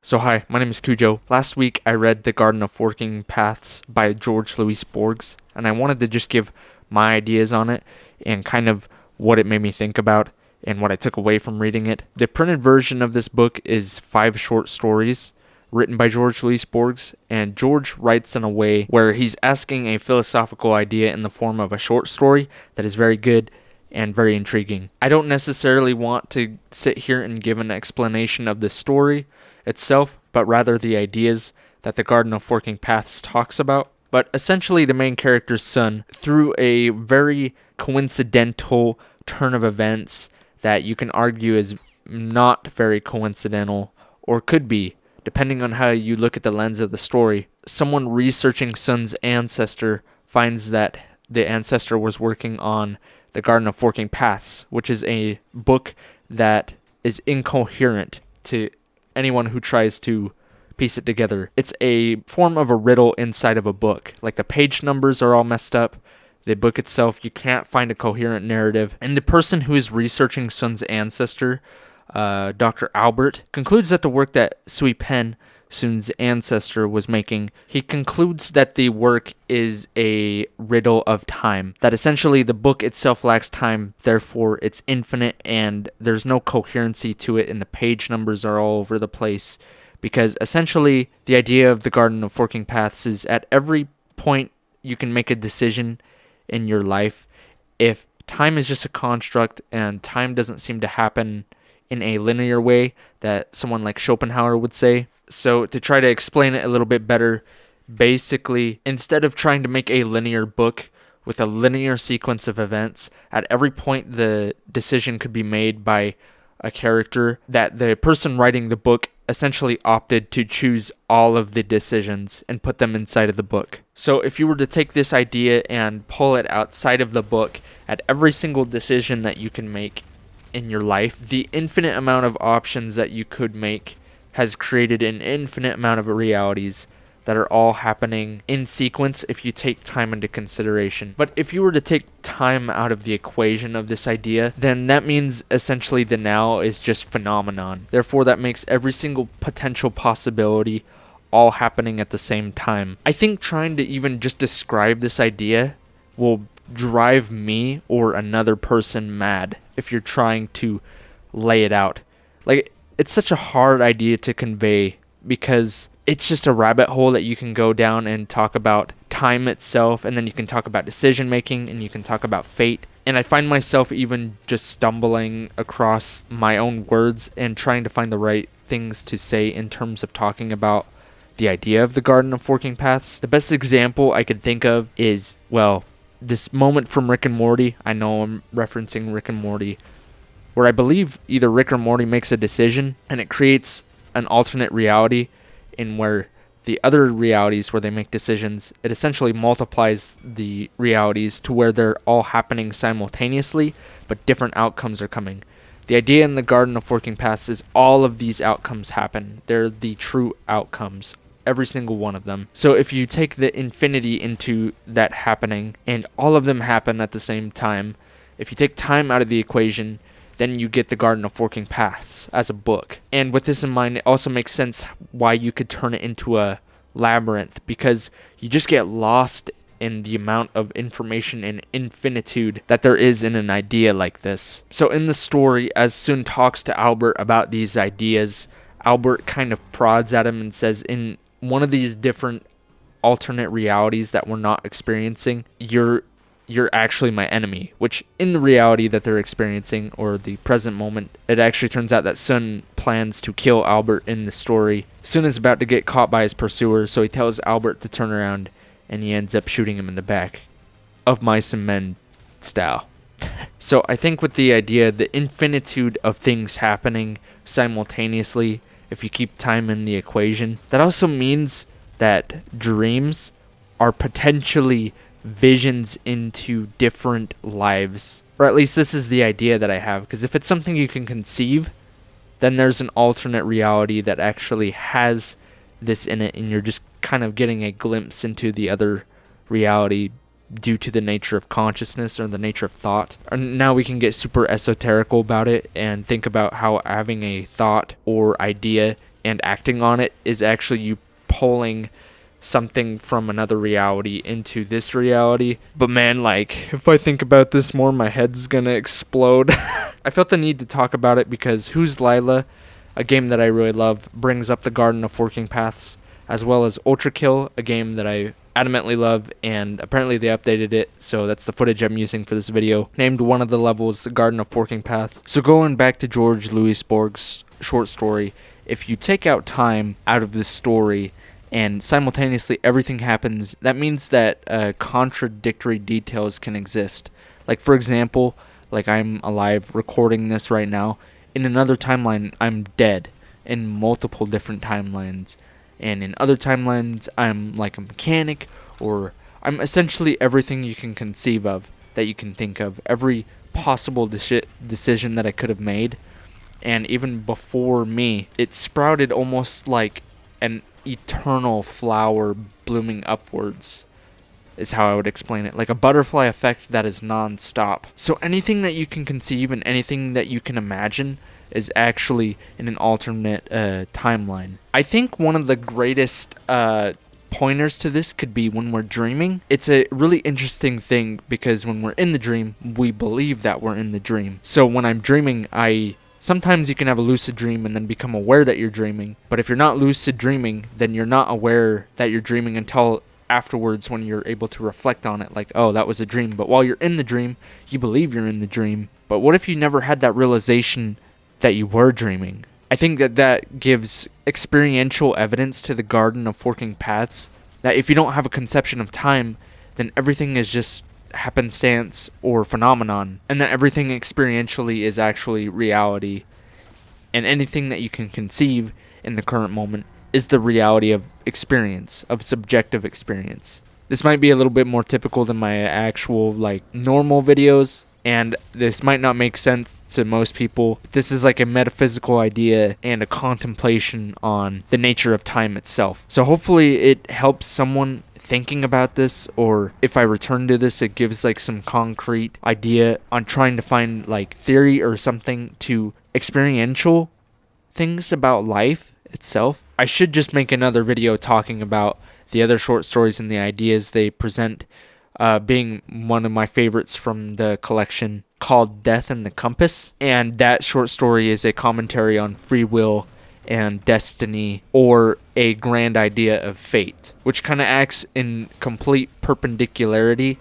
So hi, my name is Cujo. Last week I read The Garden of Forking Paths by George Louis Borges, and I wanted to just give my ideas on it and kind of what it made me think about and what I took away from reading it. The printed version of this book is 5 short stories written by George Louis Borges, and George writes in a way where he's asking a philosophical idea in the form of a short story that is very good and very intriguing. I don't necessarily want to sit here and give an explanation of the story itself, but rather the ideas that the Garden of Forking Paths talks about. But essentially the main character's son, through a very coincidental turn of events that you can argue is not very coincidental, or could be, depending on how you look at the lens of the story, someone researching son's ancestor finds that the ancestor was working on the Garden of Forking Paths, which is a book that is incoherent to anyone who tries to piece it together. It's a form of a riddle inside of a book. Like, the page numbers are all messed up. The book itself, you can't find a coherent narrative. And the person who is researching son's ancestor, Dr. Albert, concludes that the work that Sui Pen, Sun's ancestor, was making, he concludes that the work is a riddle of time. That essentially the book itself lacks time, therefore it's infinite, and there's no coherency to it, and the page numbers are all over the place. Because essentially the idea of the Garden of Forking Paths is at every point you can make a decision in your life. If time is just a construct and time doesn't seem to happen in a linear way that someone like Schopenhauer would say. So to try to explain it a little bit better, basically, instead of trying to make a linear book with a linear sequence of events, at every point the decision could be made by a character, that the person writing the book essentially opted to choose all of the decisions and put them inside of the book. So if you were to take this idea and pull it outside of the book, at every single decision that you can make in your life, the infinite amount of options that you could make has created an infinite amount of realities that are all happening in sequence if you take time into consideration. But if you were to take time out of the equation of this idea, then that means essentially the now is just phenomenon. Therefore, that makes every single potential possibility all happening at the same time. I think trying to even just describe this idea will drive me or another person mad if you're trying to lay it out. Like, it's such a hard idea to convey because it's just a rabbit hole that you can go down and talk about time itself, and then you can talk about decision making, and you can talk about fate. And I find myself even just stumbling across my own words and trying to find the right things to say in terms of talking about the idea of the Garden of Forking Paths. The best example I could think of is, well, this moment from Rick and Morty. I know I'm referencing Rick and Morty, where I believe either Rick or Morty makes a decision and it creates an alternate reality in where the other realities where they make decisions, it essentially multiplies the realities to where they're all happening simultaneously, but different outcomes are coming. The idea in the Garden of Forking Paths is all of these outcomes happen. They're the true outcomes, every single one of them. So if you take the infinity into that happening, and all of them happen at the same time, if you take time out of the equation, then you get the Garden of Forking Paths as a book. And with this in mind, it also makes sense why you could turn it into a labyrinth, because you just get lost in the amount of information and infinitude that there is in an idea like this. So in the story, as Sun talks to Albert about these ideas, Albert kind of prods at him and says, in one of these different alternate realities that we're not experiencing, you're actually my enemy, which in the reality that they're experiencing, or the present moment, it actually turns out that Sun plans to kill Albert in the story. Sun is about to get caught by his pursuer, so he tells Albert to turn around, and he ends up shooting him in the back, of mice and men style. So I think with the idea, the infinitude of things happening simultaneously, if you keep time in the equation, that also means that dreams are potentially visions into different lives. Or at least this is the idea that I have, because if it's something you can conceive, then there's an alternate reality that actually has this in it, and you're just kind of getting a glimpse into the other reality due to the nature of consciousness or the nature of thought. And now we can get super esoterical about it and think about how having a thought or idea and acting on it is actually you pulling something from another reality into this reality. But man, like, if I think about this more, my head's gonna explode. I felt the need to talk about it because Who's Lila, a game that I really love, brings up the Garden of Forking Paths, as well as Ultrakill, a game that I adamantly love, and apparently they updated it, so that's the footage I'm using for this video. Named one of the levels the Garden of Forking Paths. So going back to George Louis Borg's short story, if you take out time out of this story and simultaneously everything happens, that means that contradictory details can exist. Like, for example, like I'm alive recording this right now. In another timeline, I'm dead in multiple different timelines. And in other timelines, I'm like a mechanic, or I'm essentially everything you can conceive of, that you can think of. Every possible decision that I could have made. And even before me, it sprouted almost like an eternal flower blooming upwards, is how I would explain it. Like a butterfly effect that is non-stop. So anything that you can conceive and anything that you can imagine is actually in an alternate timeline. I think one of the greatest pointers to this could be when we're dreaming. It's a really interesting thing because when we're in the dream, we believe that we're in the dream. So when I'm dreaming, sometimes you can have a lucid dream and then become aware that you're dreaming. But if you're not lucid dreaming, then you're not aware that you're dreaming until afterwards when you're able to reflect on it. Like, oh, that was a dream. But while you're in the dream, you believe you're in the dream. But what if you never had that realization that you were dreaming? I think that gives experiential evidence to the Garden of Forking Paths. That if you don't have a conception of time, then everything is just happenstance or phenomenon, and that everything experientially is actually reality, and anything that you can conceive in the current moment is the reality of experience, of subjective experience. This might be a little bit more typical than my actual like normal videos, and this might not make sense to most people. This is like a metaphysical idea and a contemplation on the nature of time itself. So hopefully it helps someone thinking about this, or if I return to this, it gives like some concrete idea on trying to find like theory or something to experiential things about life itself. I should just make another video talking about the other short stories and the ideas they present, being one of my favorites from the collection called Death and the Compass. And that short story is a commentary on free will and destiny, or a grand idea of fate, which kind of acts in complete perpendicularity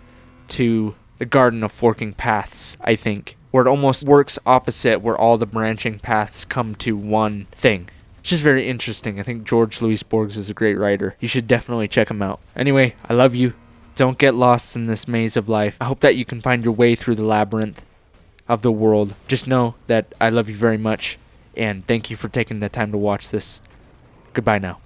to the Garden of Forking Paths, I think, where it almost works opposite, where all the branching paths come to one thing. It's just very interesting. I think George Louis Borges is a great writer. You should definitely check him out. Anyway, I love you. Don't get lost in this maze of life. I hope that you can find your way through the labyrinth of the world. Just know that I love you very much. And thank you for taking the time to watch this. Goodbye now.